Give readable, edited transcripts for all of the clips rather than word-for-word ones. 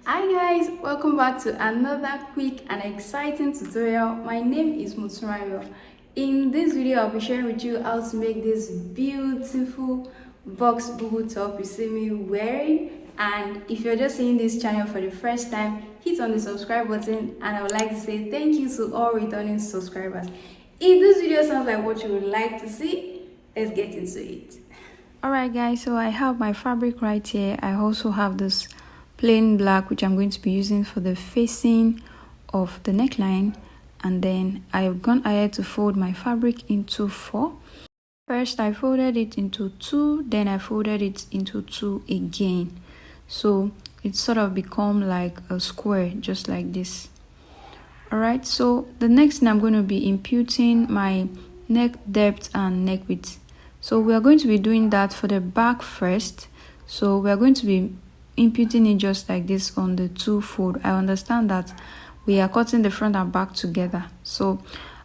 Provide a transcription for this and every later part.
Hi guys, welcome back to another quick and exciting tutorial. My name is Mutsumayo. In this video, I'll be sharing with you how to make this beautiful box bubu top you see me wearing. And if you're just seeing this channel for the first time, hit on the subscribe button, and I would like to say thank you to all returning subscribers. If this video sounds like what you would like to see, let's get into it. Alright guys, so I have my fabric right here. I also have this plain black which I'm going to be using for the facing of the neckline, and then I've gone ahead to fold my fabric into 4. First I folded it into 2, then I folded it into 2 again, so it sort of become like a square just like this. Alright, so the next thing I'm going to be imputing my neck depth and neck width. So we are going to be doing that for the back first. So we are going to be imputing it just like this on the 2 fold. I understand that we are cutting the front and back together, so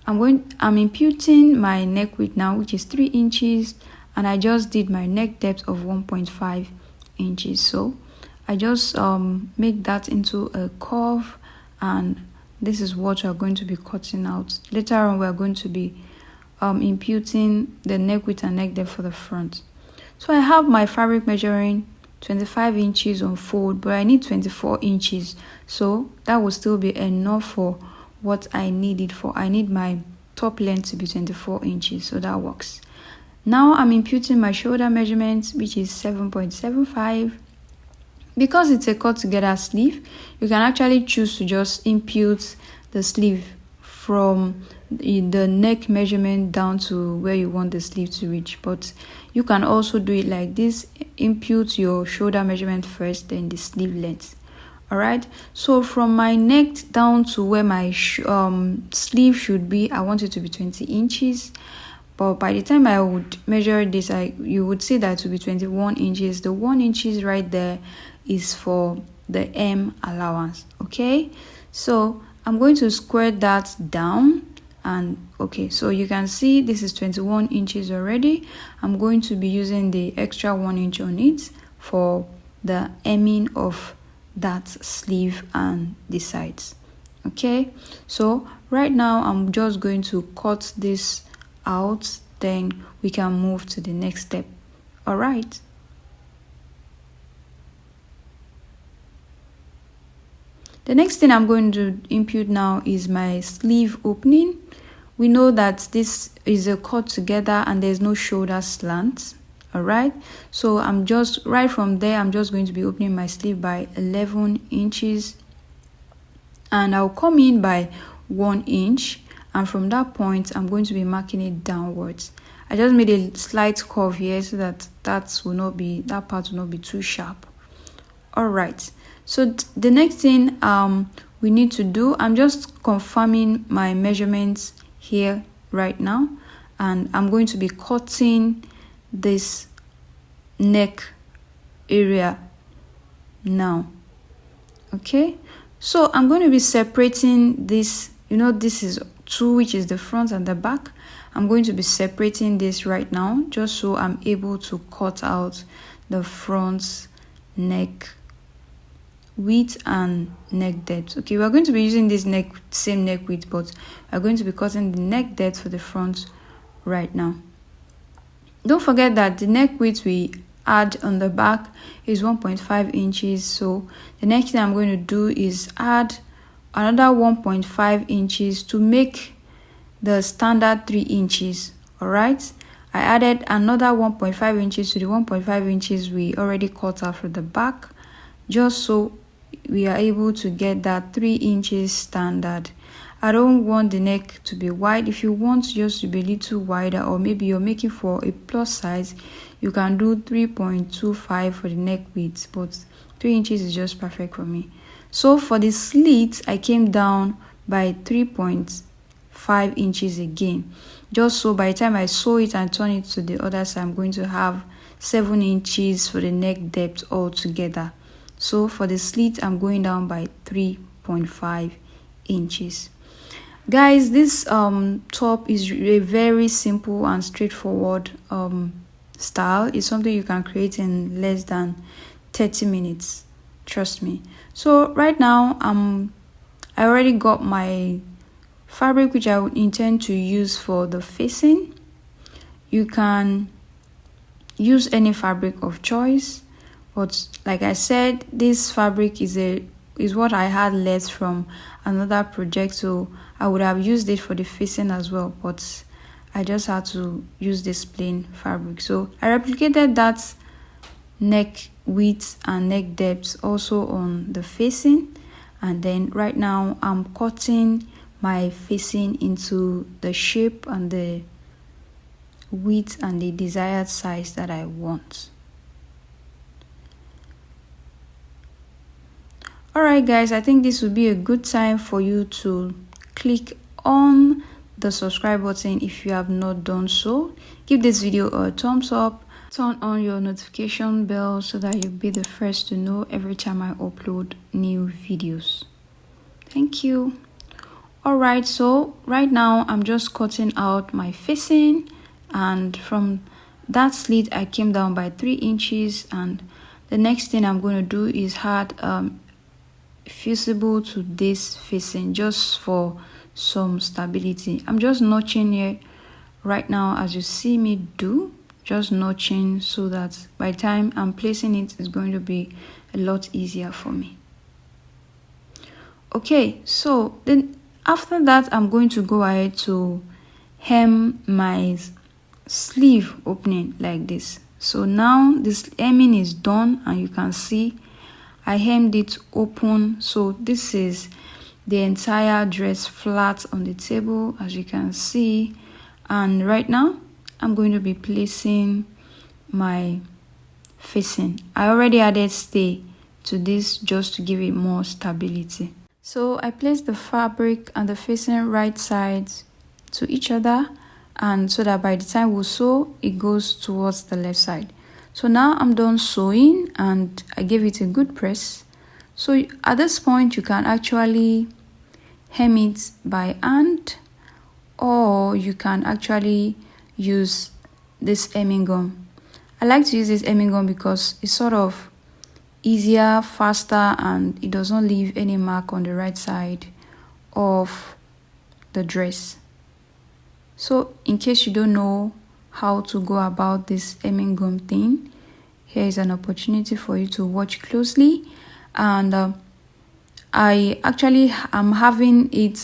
I'm imputing my neck width now, which is 3 inches, and I just did my neck depth of 1.5 inches. So I just make that into a curve, and this is what we are going to be cutting out. Later on we are going to be imputing the neck width and neck depth for the front. So I have my fabric measuring 25 inches on fold, but I need 24 inches, so that will still be enough for what I need it for. I need my top length to be 24 inches, so that works. Now I'm imputing my shoulder measurement, which is 7.75. Because it's a cut together sleeve, you can actually choose to just impute the sleeve from the neck measurement down to where you want the sleeve to reach, but you can also do it like this: impute your shoulder measurement first, then the sleeve length. All right, so from my neck down to where my sleeve should be, I want it to be 20 inches, but by the time I would measure this, you would see that it will be 21 inches. The 1 inches right there is for the M allowance. Okay, so I'm going to square that down, and okay, so you can see this is 21 inches already. I'm going to be using the extra 1 inch on it for the hemming of that sleeve and the sides. Okay, so right now I'm just going to cut this out, then we can move to the next step. All right. The next thing I'm going to impute now is my sleeve opening. We know that this is a cut together and there's no shoulder slant. All right, so I'm just right from there, I'm just going to be opening my sleeve by 11 inches, and I'll come in by 1 inch, and from that point I'm going to be marking it downwards. I just made a slight curve here so that part will not be too sharp. All right, so the next thing we need to do, I'm just confirming my measurements here right now, and I'm going to be cutting this neck area now. Okay, so I'm going to be separating this, this is 2, which is the front and the back. I'm going to be separating this right now just so I'm able to cut out the front neck width and neck depth. Okay, we're going to be using this same neck width, but we're going to be cutting the neck depth for the front right now. Don't forget that the neck width we add on the back is 1.5 inches, so the next thing I'm going to do is add another 1.5 inches to make the standard 3 inches. All right, I added another 1.5 inches to the 1.5 inches we already cut out for the back, just so we are able to get that 3 inches standard. I don't want the neck to be wide. If you want yours to be a little wider, or maybe you're making for a plus size, you can do 3.25 for the neck width, but 3 inches is just perfect for me. So for the slit, I came down by 3.5 inches again, just so by the time I sew it and turn it to the other side, I'm going to have 7 inches for the neck depth altogether. So for the slit, I'm going down by 3.5 inches. Guys, this top is a very simple and straightforward style. It's something you can create in less than 30 minutes. trust me. So right now I already got my fabric which I would intend to use for the facing. You can use any fabric of choice, but like I said, this fabric is what I had left from another project, so I would have used it for the facing as well, but I just had to use this plain fabric. So I replicated that neck width and neck depth also on the facing, and then right now I'm cutting my facing into the shape and the width and the desired size that I want. Alright guys, I think this would be a good time for you to click on the subscribe button if you have not done so. Give this video a thumbs up, turn on your notification bell so that you'll be the first to know every time I upload new videos. Thank you. Alright, so right now I'm just cutting out my facing, and from that slit I came down by 3 inches, and the next thing I'm going to do is add fusible to this facing just for some stability. I'm just notching here right now as you see me do, just notching so that by the time I'm placing it's going to be a lot easier for me. Okay, so then after that I'm going to go ahead to hem my sleeve opening like this. So now this hemming is done, and you can see I hemmed it open, so this is the entire dress flat on the table as you can see. And right now I'm going to be placing my facing. I already added stay to this just to give it more stability. So I placed the fabric and the facing right sides to each other, and so that by the time we sew it goes towards the left side. So now I'm done sewing and I gave it a good press. So at this point you can actually hem it by hand, or you can actually use this hemming gum. I like to use this hemming gum because it's sort of easier, faster, and it does not leave any mark on the right side of the dress. So in case you don't know how to go about this hemming gum thing, here is an opportunity for you to watch closely. And I actually am having it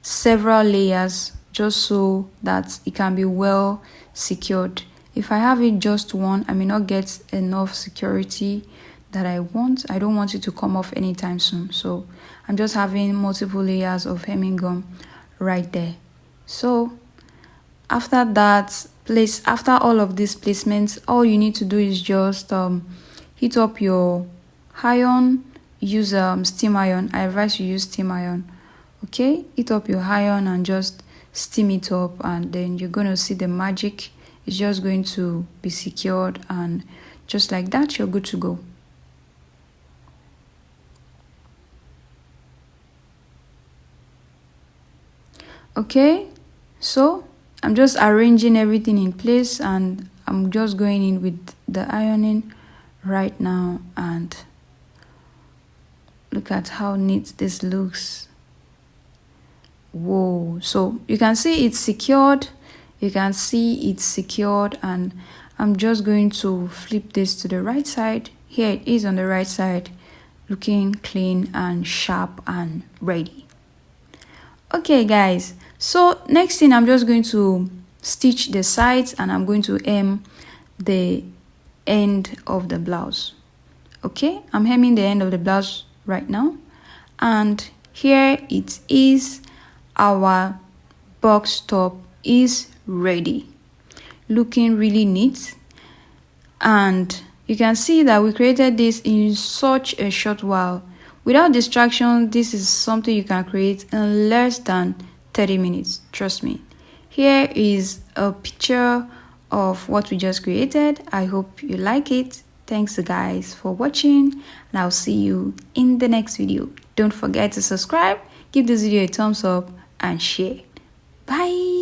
several layers just so that it can be well secured. If I have it just one, I may not get enough security that I want. I don't want it to come off anytime soon, so I'm just having multiple layers of hemming gum right there. So after that, after all of these placements, all you need to do is just heat up your iron. Use steam iron. I advise you use steam iron. Okay, heat up your iron and just steam it up, and then you're going to see the magic. It's just going to be secured, and just like that you're good to go. Okay, so I'm just arranging everything in place, and I'm just going in with the ironing right now, and look at how neat this looks. Whoa, so you can see it's secured, and I'm just going to flip this to the right side. Here it is on the right side, looking clean and sharp and ready. Okay guys, so next thing I'm just going to stitch the sides, and I'm going to hem the end of the blouse. Okay, I'm hemming the end of the blouse right now, and here it is. Our box top is ready, looking really neat, and you can see that we created this in such a short while. Without distraction, this is something you can create in less than 30 minutes. Trust me. Here is a picture of what we just created. I hope you like it. Thanks guys for watching, and I'll see you in the next video. Don't forget to subscribe, give this video a thumbs up, and share. Bye.